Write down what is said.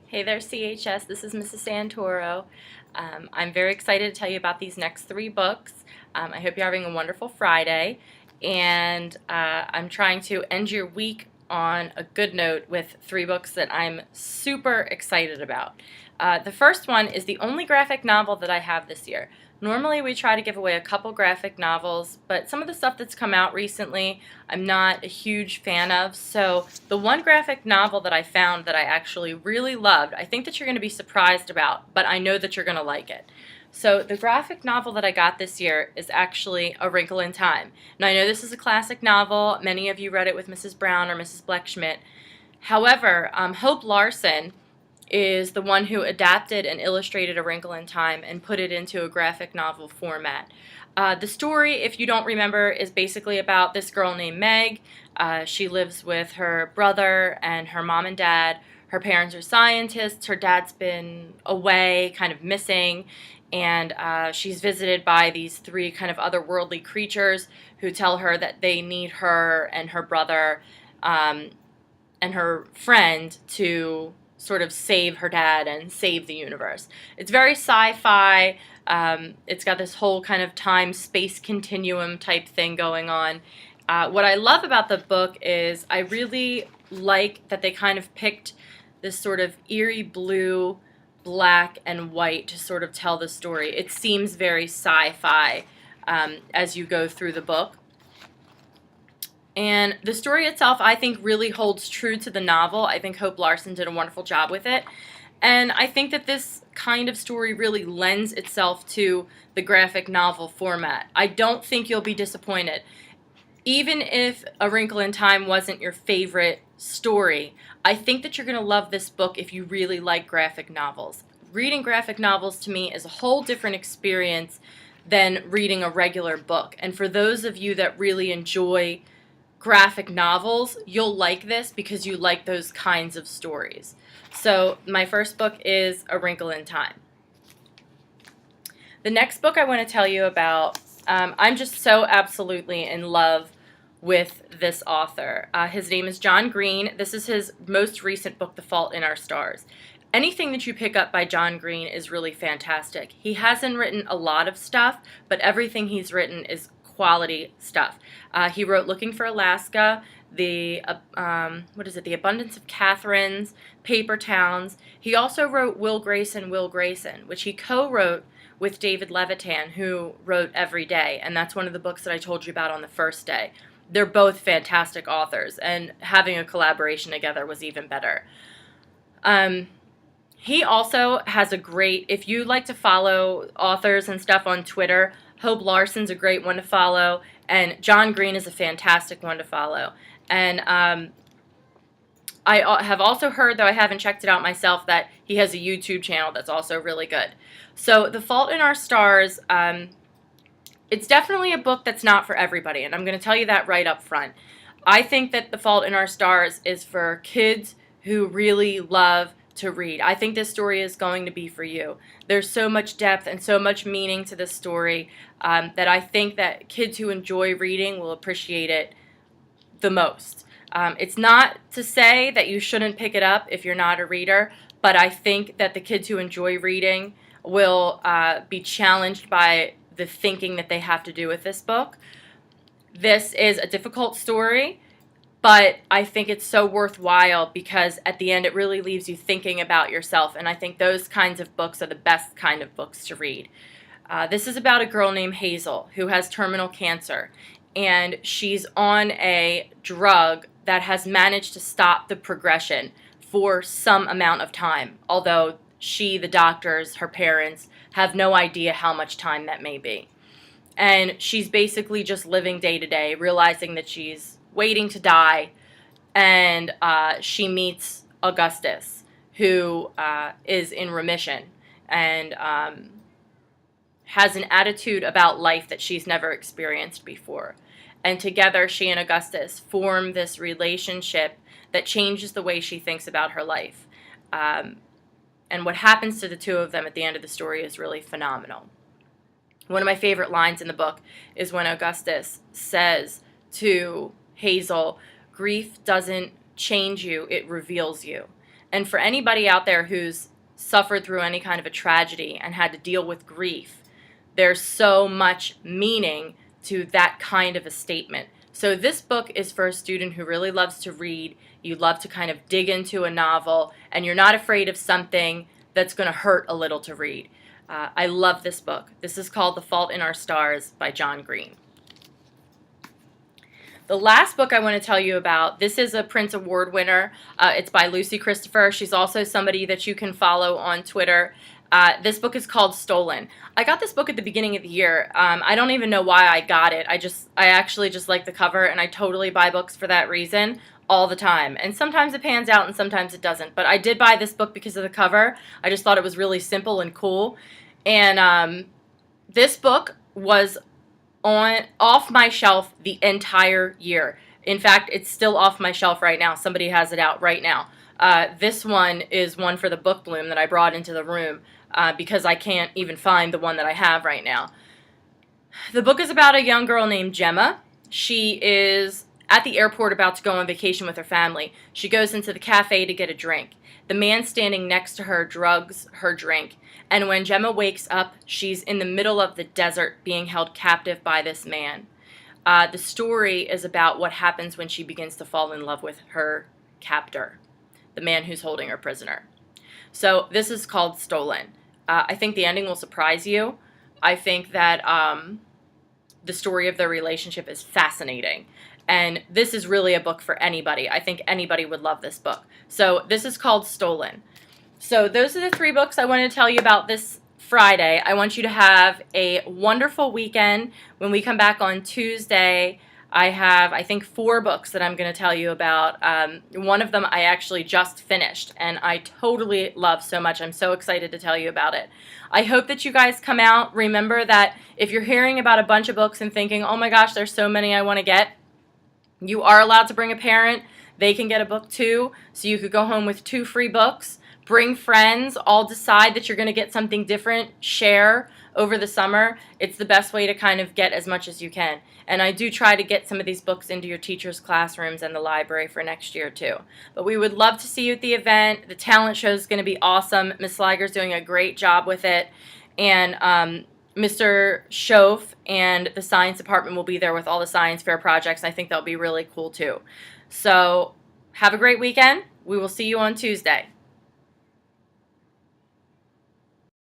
Hey there, CHS. This is Mrs. Santoro. I'm very excited to tell you about these next three books. I hope you're having a wonderful Friday. And I'm trying to end your week on a good note with three books that I'm super excited about. The first one is the only graphic novel that I have this year. Normally we try to give away a couple graphic novels, but some of the stuff that's come out recently I'm not a huge fan of. So the one graphic novel that I found that I actually really loved, I think that you're going to be surprised about, but I know that you're going to like it. So the graphic novel that I got this year is actually A Wrinkle in Time. Now I know this is a classic novel. Many of you read it with Mrs. Brown or Mrs. Bleckschmidt. However, Hope Larson is the one who adapted and illustrated A Wrinkle in Time and put it into a graphic novel format. The story, if you don't remember, is basically about this girl named Meg. She lives with her brother and her mom and dad. Her parents are scientists. Her dad's been away, kind of missing, and she's visited by these three kind of otherworldly creatures who tell her that they need her and her brother and her friend to sort of save her dad and save the universe. It's very sci-fi. It's got this whole kind of time-space continuum type thing going on. What I love about the book is I really like that they kind of picked this sort of eerie blue, black, and white to sort of tell the story. It seems very sci-fi as you go through the book. And the story itself, I think, really holds true to the novel. I think Hope Larson did a wonderful job with it. And I think that this kind of story really lends itself to the graphic novel format. I don't think you'll be disappointed. Even if A Wrinkle in Time wasn't your favorite story, I think that you're going to love this book if you really like graphic novels. Reading graphic novels to me is a whole different experience than reading a regular book. And for those of you that really enjoy graphic novels, you'll like this because you like those kinds of stories. So my first book is A Wrinkle in Time. The next book I want to tell you about, I'm just so absolutely in love with this author. His name is John Green. This is his most recent book, The Fault in Our Stars. Anything that you pick up by John Green is really fantastic. He hasn't written a lot of stuff, but everything he's written is quality stuff. He wrote Looking for Alaska, The Abundance of Catherines, Paper Towns. He also wrote Will Grayson, which he co-wrote with David Levitan, who wrote Every Day, and that's one of the books that I told you about on the first day. They're both fantastic authors, and having a collaboration together was even better. He also has a great, if you like to follow authors and stuff on Twitter, Hope Larson's a great one to follow, and John Green is a fantastic one to follow. And I have also heard, though I haven't checked it out myself, that he has a YouTube channel that's also really good. So The Fault in Our Stars, it's definitely a book that's not for everybody, and I'm going to tell you that right up front. I think that The Fault in Our Stars is for kids who really love to read. I think this story is going to be for you. There's so much depth and so much meaning to this story that I think that kids who enjoy reading will appreciate it the most. It's not to say that you shouldn't pick it up if you're not a reader, but I think that the kids who enjoy reading will be challenged by the thinking that they have to do with this book. This is a difficult story, but I think it's so worthwhile because at the end it really leaves you thinking about yourself, and I think those kinds of books are the best kind of books to read. This is about a girl named Hazel who has terminal cancer, and she's on a drug that has managed to stop the progression for some amount of time, although she, the doctors, her parents, have no idea how much time that may be. And she's basically just living day to day, realizing that she's waiting to die, and she meets Augustus, who is in remission and has an attitude about life that she's never experienced before. And together, she and Augustus form this relationship that changes the way she thinks about her life. And what happens to the two of them at the end of the story is really phenomenal. One of my favorite lines in the book is when Augustus says to Hazel, "Grief doesn't change you, it reveals you." And for anybody out there who's suffered through any kind of a tragedy and had to deal with grief, there's so much meaning to that kind of a statement. So this book is for a student who really loves to read, you love to kind of dig into a novel, and you're not afraid of something that's going to hurt a little to read. I love this book. This is called The Fault in Our Stars by John Green. The last book I want to tell you about, this is a Printz Award winner. It's by Lucy Christopher. She's also somebody that you can follow on Twitter. This book is called Stolen. I got this book at the beginning of the year. I don't even know why I got it. I actually just like the cover, and I totally buy books for that reason all the time. And sometimes it pans out and sometimes it doesn't. But I did buy this book because of the cover. I just thought it was really simple and cool. And this book was off my shelf the entire year. In fact, it's still off my shelf right now. Somebody has it out right now. This one is one for the book bloom that I brought into the room because I can't even find the one that I have right now. The book is about a young girl named Gemma. She is at the airport about to go on vacation with her family. She goes into the cafe to get a drink. The man standing next to her drugs her drink. And when Gemma wakes up, she's in the middle of the desert being held captive by this man. The story is about what happens when she begins to fall in love with her captor, the man who's holding her prisoner. So this is called Stolen. I think the ending will surprise you. I think that the story of their relationship is fascinating. And this is really a book for anybody. I think anybody would love this book. So this is called Stolen. So those are the 3 books I wanted to tell you about this Friday. I want you to have a wonderful weekend. When we come back on Tuesday, I have, I think, 4 books that I'm going to tell you about. One of them I actually just finished, and I totally love so much. I'm so excited to tell you about it. I hope that you guys come out. Remember that if you're hearing about a bunch of books and thinking, oh my gosh, there's so many I want to get, you are allowed to bring a parent. They can get a book too, so you could go home with 2 free books. Bring friends, all decide that you're going to get something different, share over the summer. It's the best way to kind of get as much as you can. And I do try to get some of these books into your teachers' classrooms and the library for next year too. But we would love to see you at the event. The talent show is going to be awesome. Ms. Sliger's doing a great job with it. And Mr. Schoaf and the science department will be there with all the science fair projects. I think that'll be really cool too. So have a great weekend. We will see you on Tuesday.